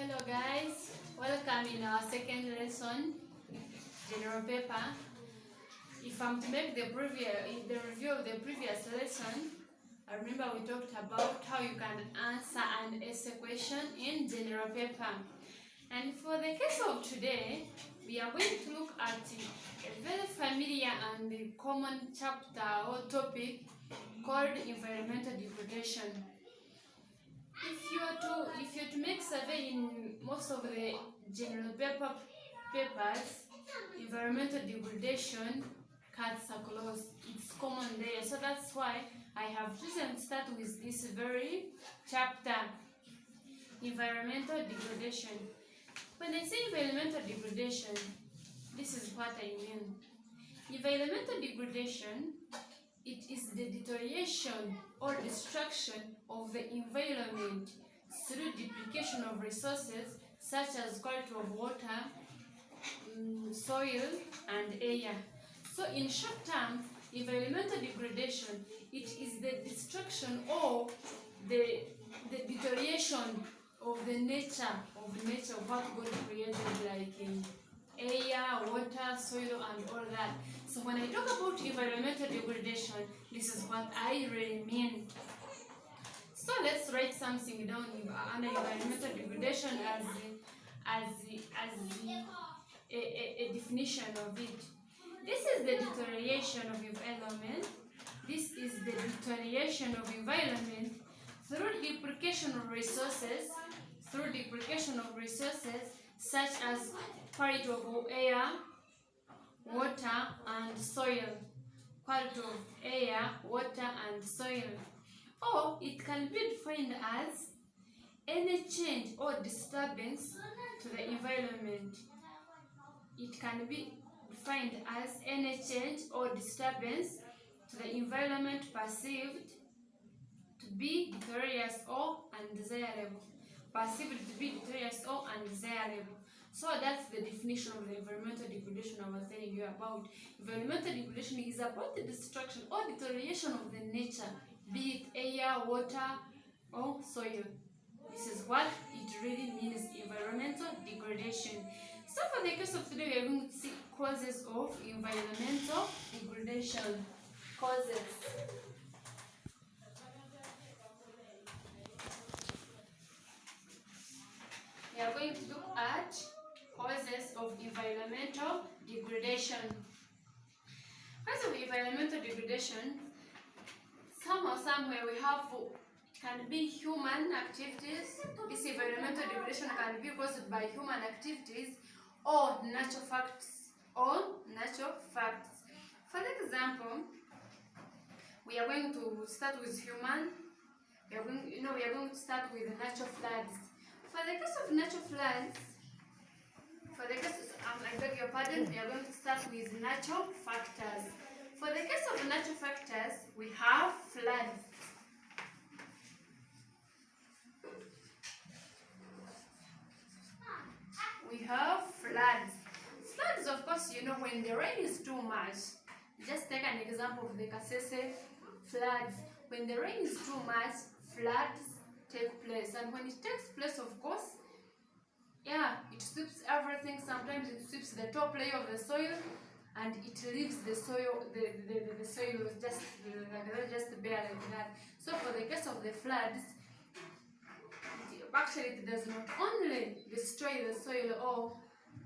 Hello guys, welcome in our second lesson, general paper. If I'm to make the review of the previous lesson, I remember we talked about how you can answer an essay question in general paper. And for the case of today, we are going to look at a very familiar and common chapter or topic called environmental degradation. If you are to make survey in most of the general papers, environmental degradation cuts across. It's common there, so that's why I have chosen to start with this very chapter, environmental degradation. When I say environmental degradation, this is what I mean. Environmental degradation, it is the deterioration or destruction of the environment through duplication of resources such as quality of water, soil, and air. So in short term, environmental degradation, it is the destruction or the deterioration of the nature of what God created, like in air, water, soil, and all that. So when I talk about environmental degradation, this is what I really mean. So let's write something down under environmental degradation as a definition of it. This is the deterioration of environment. This is the deterioration of environment through depreciation of resources, such as quality of air, water, and soil. Quality of air, water, and soil. Or it can be defined as any change or disturbance to the environment. It can be defined as any change or disturbance to the environment perceived to be deleterious or undesirable. So that's the definition of the environmental degradation I was telling you about. Environmental degradation is about the destruction or deterioration of the nature, be it air, water, or soil. This is what it really means, environmental degradation. So for the case of today, we are going to see causes of environmental degradation. Causes. We are going to look at causes of environmental degradation. Causes of environmental degradation, somewhere we have can be human activities. This environmental degradation can be caused by human activities or natural facts. For example, we are going to start with human. We are going to start with natural floods. For the case of natural floods, I beg your pardon, we are going to start with natural factors. For the case of natural factors, we have floods. Floods, of course, when the rain is too much. Just take an example of the Kasese floods. When the rain is too much, floods take place. And when it takes place, of course, it sweeps everything. Sometimes it sweeps the top layer of the soil, and it leaves the soil, the soil just bare like that. So for the case of the floods, it does not only destroy the soil or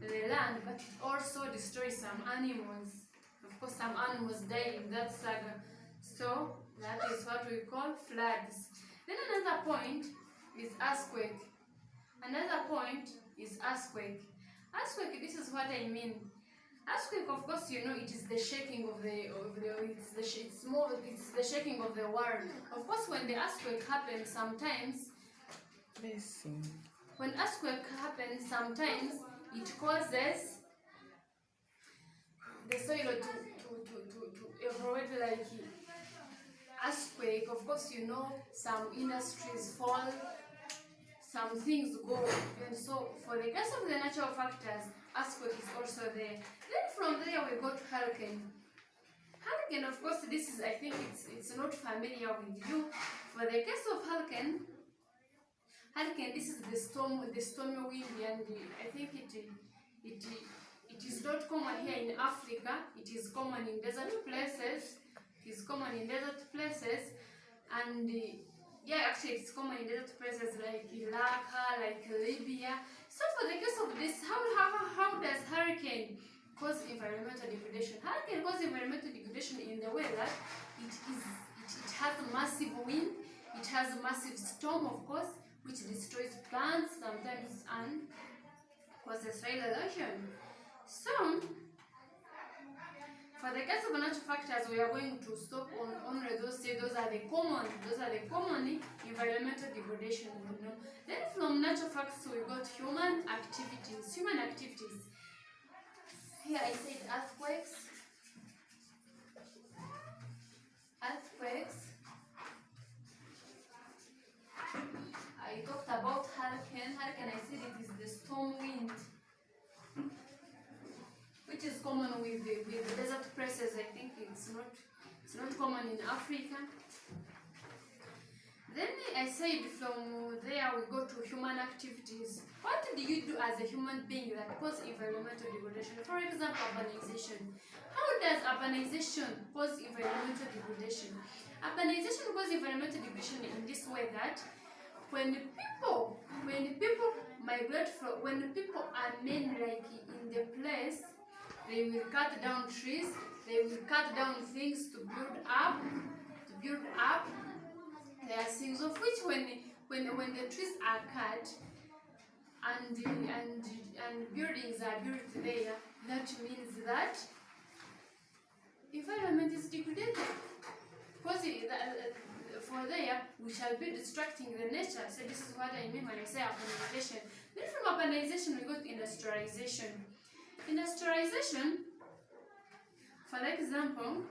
the land, but it also destroys some animals. Of course, some animals die in that saga. So that is what we call floods. Then another point is earthquake. Earthquake, this is what I mean. Earthquake, of course, it is the shaking of it's the shaking of the world. Of course, when the earthquake happens, sometimes it causes the soil to erodde like earthquake. Of course, some industries fall, some things go, and so for the case of the natural factors, earthquake is also there. Then from there we go to hurricane. Hurricane, of course, this is, I think it's not familiar with you. For the case of hurricane, Hurricane, this is the stormy wind, and I think it is not common here in Africa. It is common in desert places. It is common in desert places, and yeah, actually it's common in desert places like Iraq, like Libya. So for the case of this, how does hurricane cause environmental degradation? Hurricane causes environmental degradation in the way that it has a massive wind, it has a massive storm, of course, which destroys plants sometimes and causes soil erosion. So, for the case of natural factors, we are going to stop on only those. Say those are the common environmental degradation. You know. Then from natural factors, we got human activities. Human activities. Here I said earthquakes. I talked about hurricane. Hurricane, I said it is the storm wind, which is common with the desert places. I think it's not common in Africa. Then I said from there we go to human activities. What do you do as a human being that cause environmental degradation? For example, urbanization. How does urbanization cause environmental degradation? Urbanization causes environmental degradation in this way that when people migrate from, when people are men like in the place, they will cut down trees, they will cut down things to build up. There are things of which when the trees are cut and buildings are built there, that means that environment is degraded. Because for there we shall be distracting the nature. So this is what I mean when I say urbanization. Then from urbanization we go to industrialization. Industrialization, for example,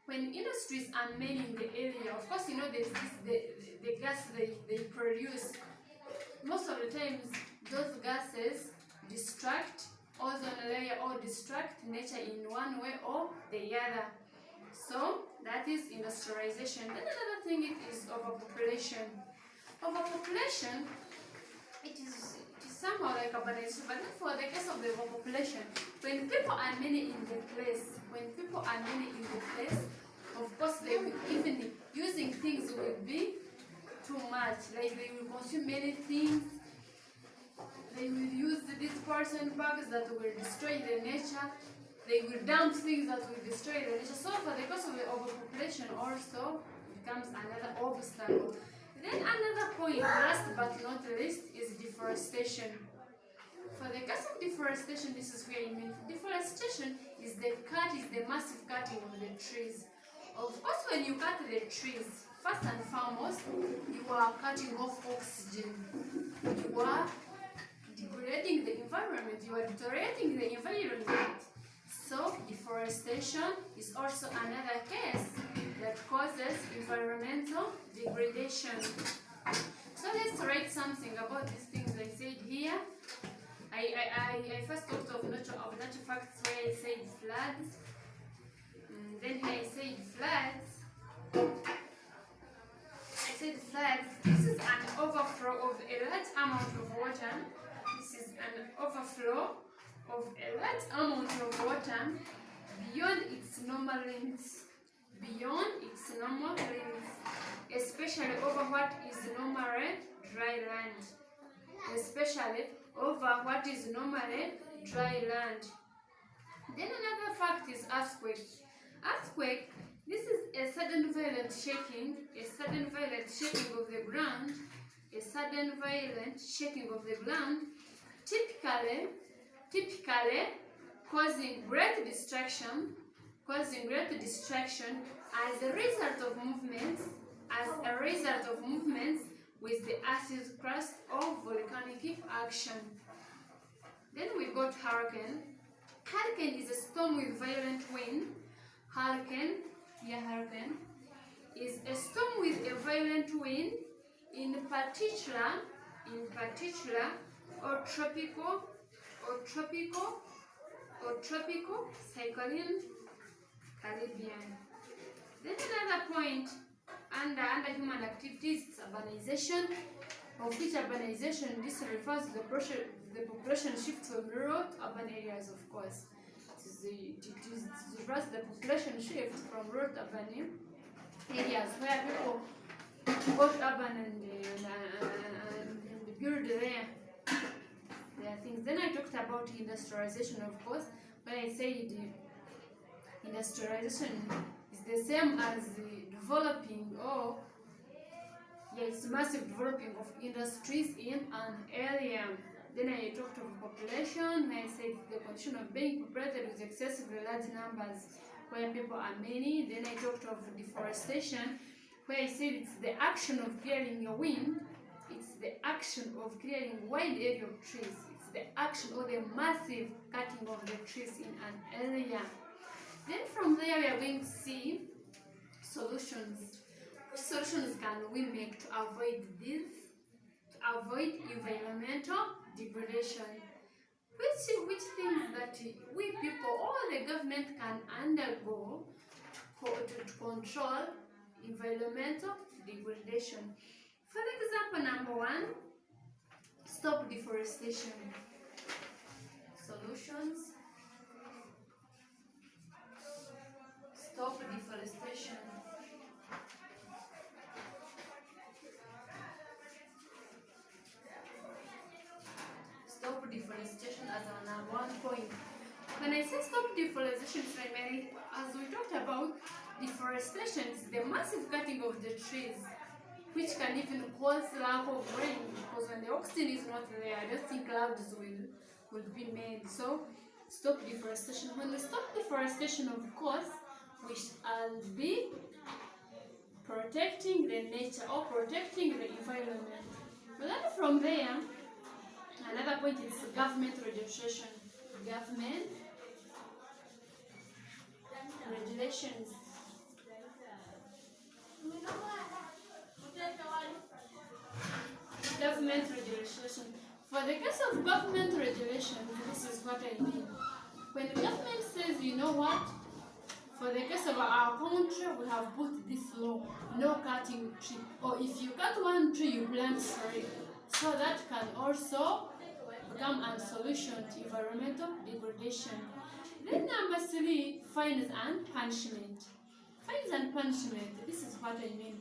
when industries are made in the area, of course, you know, there's this, the gas they produce. Most of the times, those gases distract ozone layer or distract nature in one way or the other. So that is industrialization. Then another thing is overpopulation. Overpopulation, it is somehow like urbanization, but not for the case of the overpopulation. When people are many in the place, of course they will, even using things will be too much. Like they will consume many things. They will use these person bags that will destroy the nature. They will dump things that will destroy the nature. So for the cause of the overpopulation also becomes another obstacle. Then another point, last but not least, is deforestation. For the case of deforestation, this is where you mean deforestation is the massive cutting of the trees. Of course, when you cut the trees, first and foremost, you are cutting off oxygen. You are degrading the environment. You are deteriorating the environment. So deforestation is also another case that causes environmental degradation. So let's write something about these things I said here. I first talked of natural facts where I said floods. Then here I said floods. I said floods. This is an overflow of a large amount of water. This is an overflow of a large amount of water beyond its normal limits. Especially over what is normally dry land. Then another fact is earthquake. Earthquake, this is a sudden violent shaking of the ground, typically causing great destruction as a result of movements with the earth's crust or volcanic action. Then we got hurricane. Hurricane is a storm with violent wind. Hurricane is a storm with a violent wind, in particular, or tropical cyclone Caribbean. Then another point under human activities is urbanization. of which urbanization, this refers to the population shift from rural to urban areas, of course. It refers to the population shift from rural to urban areas where people go to urban and build their things. Then I talked about industrialization, of course, when I said industrialization is the same as the developing it's massive developing of industries in an area. Then I talked of population, where I said the condition of being populated with excessively large numbers where people are many. Then I talked of deforestation, where I said it's the action of clearing a wind, it's the action of clearing a wide area of trees, it's the action or the massive cutting of the trees in an area. Then from there we are going to see solutions. Which solutions can we make to avoid this? To avoid environmental degradation. Which things that we people or the government can undergo to control environmental degradation. For example, number one, stop deforestation. Solutions: stop deforestation. Stop deforestation as our number one point. When I say stop deforestation, primarily, as we talked about, deforestation is the massive cutting of the trees, which can even cause lack of rain, because when the oxygen is not there, I don't think clouds will be made. So stop deforestation. When we stop deforestation, of course, we shall be protecting the nature or protecting the environment. But then from there, another point is government registration. Government regulations. Government regulation. For the case of government regulation, this is what I mean. When the government says, you know what, for the case of our country, we have put this law, no cutting tree. Or if you cut one tree, you plant three. So that can also become a solution to environmental degradation. Then number three, fines and punishment. Fines and punishment, this is what I mean.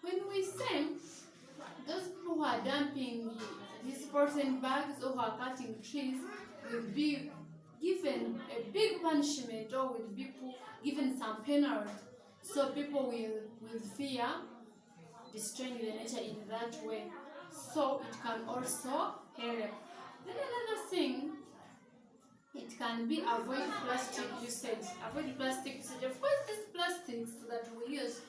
When we say those people who are dumping these polythene bags or who are cutting trees will be given a big punishment or will be given some penalty, so people will fear destroying the nature in that way. So it can also help. Then another thing, it can be avoid plastic usage. Avoid plastic usage. Of course, these plastics that we use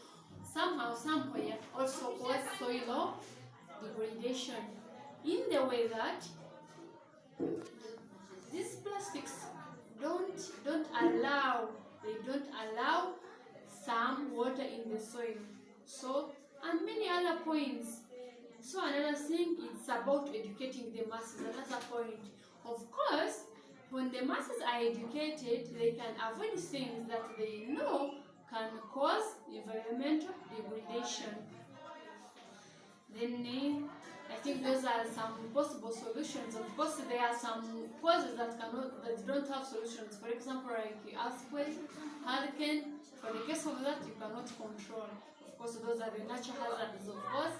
somehow, somewhere also cause soil degradation in the way that these plastics don't allow some water in the soil. So, and many other points. So another thing, it's about educating the masses. Another point, of course, when the masses are educated, they can avoid things that they know can cause environmental degradation. Then I think those are some possible solutions. Of course, there are some causes that don't have solutions. For example, like earthquake, hurricane. For the case of that, you cannot control. Of course, those are the natural hazards, of course.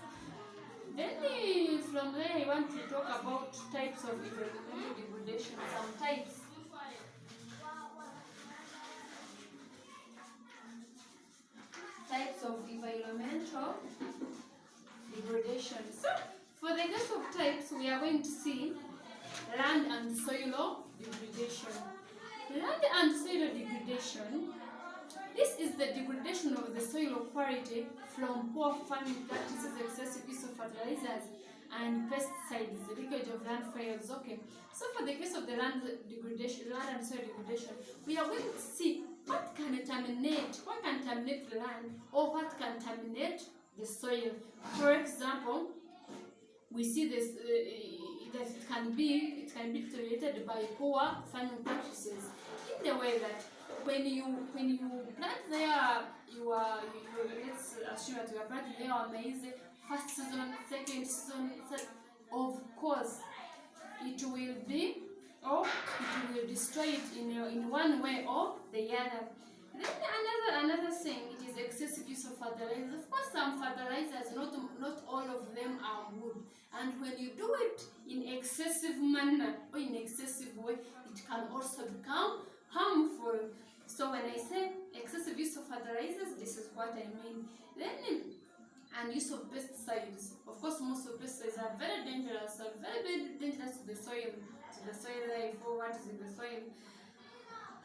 Then from there, I want to talk about types of environmental degradation. Some types. Types of environmental degradation. So, for the case of types, we are going to see land and soil degradation. Land and soil degradation. This is the degradation of the soil quality from poor farming practices, excessive use of fertilizers and pesticides, the leakage of landfills. Okay, so for the case of the land degradation, land and soil degradation, we are going to see what can contaminate the land or what can contaminate the soil. For example, we see this that it can be deteriorated by poor farming practices in the way that when you plant there, let's assume that you are planting there maize. first season, second season, of course it will be, or it will destroy it in one way or the other. Then another thing, it is excessive use of fertilizers. Of course, some fertilizers, not all of them are good, and when you do it in excessive manner or in excessive way, it can also become harmful. So when I say excessive use of fertilizers, this is what I mean. Then and use of pesticides. Of course, most of pesticides are very dangerous to the soil, life, or what is in the soil.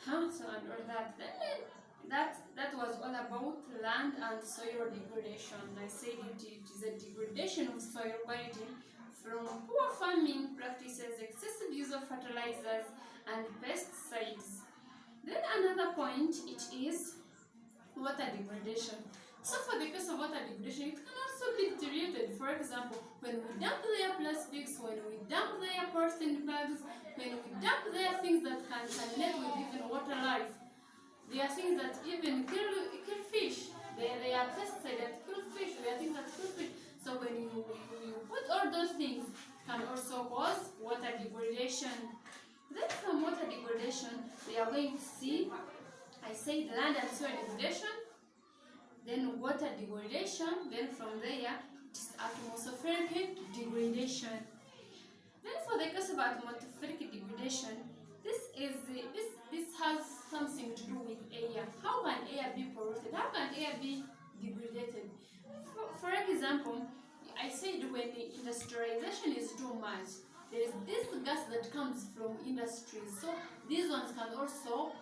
So and all that. Then that was all about land and soil degradation. I said it is a degradation of soil quality from poor farming practices, excessive use of fertilizers and pesticides. Then another point, it is water degradation. So for the case of water degradation, it can also be deteriorated. For example, when we dump their plastics, when we dump their polythene bags, when we dump their things that can connect with even water life, there are things that even kill fish. They are pesticides that kill fish. There are things that kill fish. So when you put all those things, it can also cause water degradation. Then from water degradation, we are going to see, I say, land and soil degradation, then water degradation, then from there it is atmospheric degradation. Then for the case of atmospheric degradation, this has something to do with air. How can air be polluted? How can air be degraded? For example, I said when the industrialization is too much, there is this gas that comes from industries. So these ones can also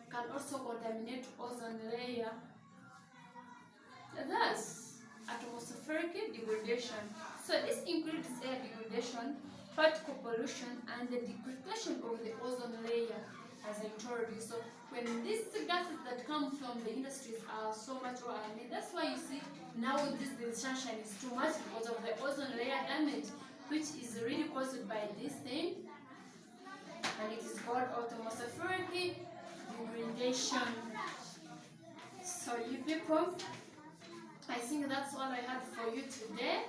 contaminate ozone layer. Thus, atmospheric degradation. So this includes air degradation, particle pollution, and the degradation of the ozone layer, as I told you. So when these gases that come from the industries are so much, that's why you see now the sunshine is too much because of the ozone layer damage, which is really caused by this thing, and it is called atmospheric degradation. So you people, I think that's all I had for you today,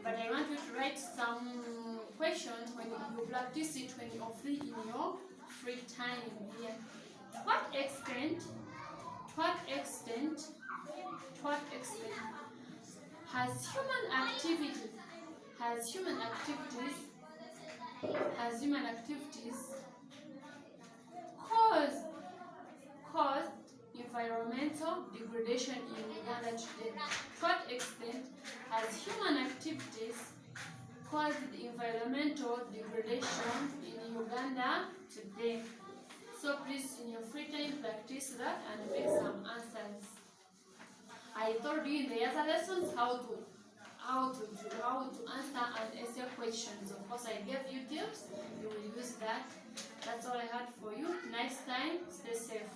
but I want you to write some questions when you practice it when you're free in your free time here. To what extent has human activities caused environmental degradation in Uganda today? To what extent has human activities caused environmental degradation in Uganda today? So please, in your free time, practice that and make some answers. I told you in the other lessons how to answer and essay questions. Of course, I gave you tips. You will use that. That's all I had for you. Next time, stay safe.